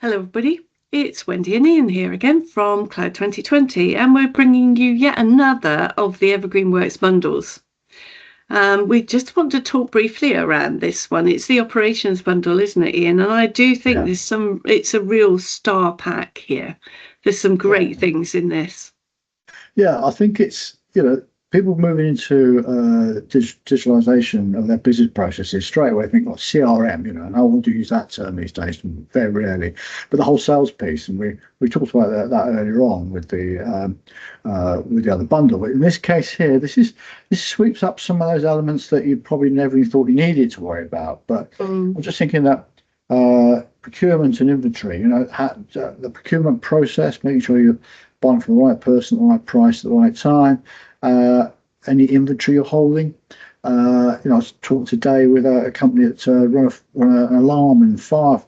Hello, everybody. It's Wendy and Ian here again from Cloud 2020, and we're bringing you yet another of the Evergreen Worx bundles. We just want to talk briefly around this one. It's the operations bundle, isn't it, Ian? And I do think it's a real star pack here. There's some great things in this. Yeah, I think it's, people moving into digitalization of their business processes straight away think, CRM, and I want to use that term these days very rarely. But the whole sales piece, and we talked about that earlier on with the other bundle. But in this case here, this sweeps up some of those elements that you probably never even thought you needed to worry about. But I'm just thinking that procurement and inventory, the procurement process, making sure you're buying from the right person at the right price at the right time. Any inventory you're holding. I was talking today with a company that run an alarm and fire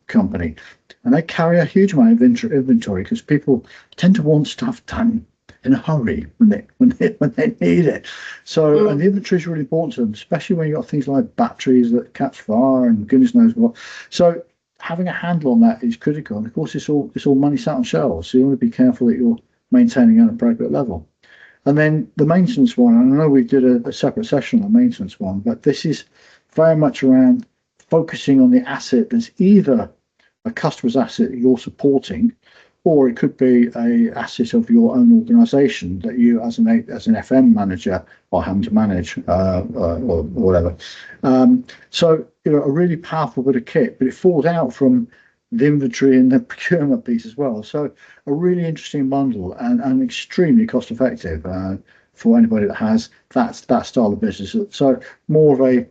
company, and they carry a huge amount of inventory because people tend to want stuff done in a hurry when they need it. So, and the inventory is really important to them, especially when you've got things like batteries that catch fire and goodness knows what. So, having a handle on that is critical. And of course, it's all money sat on shelves, so you want to be careful that you're maintaining an appropriate level. And then the maintenance one, and I know we did a separate session on the maintenance one, but this is very much around focusing on the asset that's either a customer's asset that you're supporting, or it could be a asset of your own organisation that you, as an FM manager, are having to manage or whatever. So a really powerful bit of kit, but it falls out from the inventory and the procurement piece as well. So a really interesting bundle and extremely cost effective for anybody that has that style of business. So more of a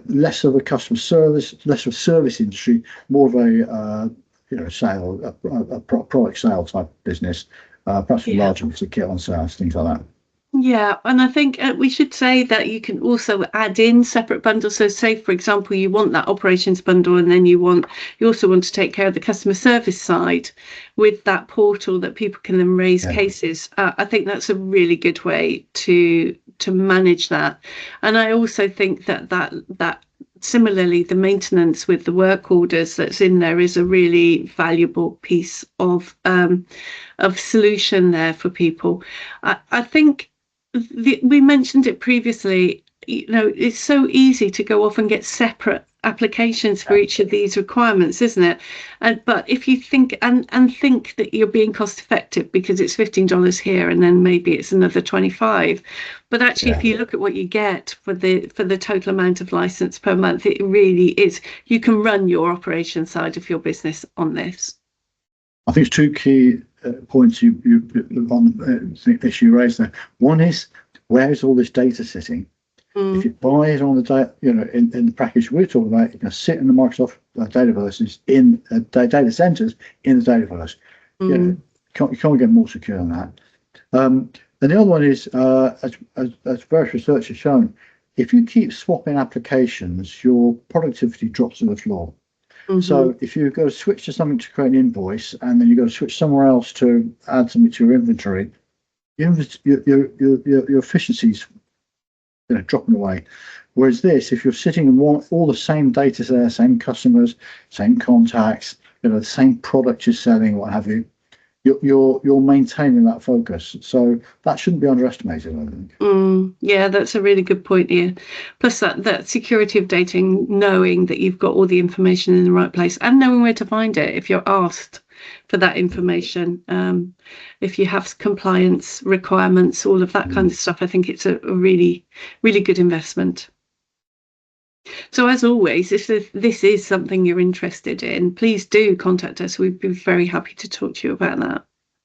less of a customer service, less of a service industry, more of a product sale type business, perhaps with larger bits of kit on sales, things like that. Yeah, and I think we should say that you can also add in separate bundles. So say, for example, you want that operations bundle, and then you also want to take care of the customer service side with that portal that people can then raise cases. I think that's a really good way to manage that. And I also think that similarly, the maintenance with the work orders that's in there is a really valuable piece of solution there for people. I think we mentioned it previously. It's so easy to go off and get separate applications for each of these requirements, isn't it? But if you think and think that you're being cost effective because it's $15 here and then maybe it's another 25, but actually if you look at what you get for the total amount of license per month, it really is. You can run your operation side of your business on this. I think it's two key points you on the issue you raised there. One is, where is all this data sitting? If you buy it on the data, in the package we're talking about, it can sit in the Microsoft dataverses, in data centers in the dataverse. You can't get more secure than that. And the other one is, as various research has shown, if you keep swapping applications, your productivity drops to the floor. So if you go to switch to something to create an invoice, and then you go to switch somewhere else to add something to your inventory, your efficiency's dropping away. Whereas this, if you're sitting and want all the same data there, same customers, same contacts, the same product you're selling, what have you, you're maintaining that focus. So that shouldn't be underestimated, I think. Yeah, that's a really good point, Ian. Plus that security of data, knowing that you've got all the information in the right place and knowing where to find it if you're asked for that information. If you have compliance requirements, all of that kind of stuff, I think it's a really, really good investment. So as always, if this is something you're interested in, please do contact us. We'd be very happy to talk to you about that.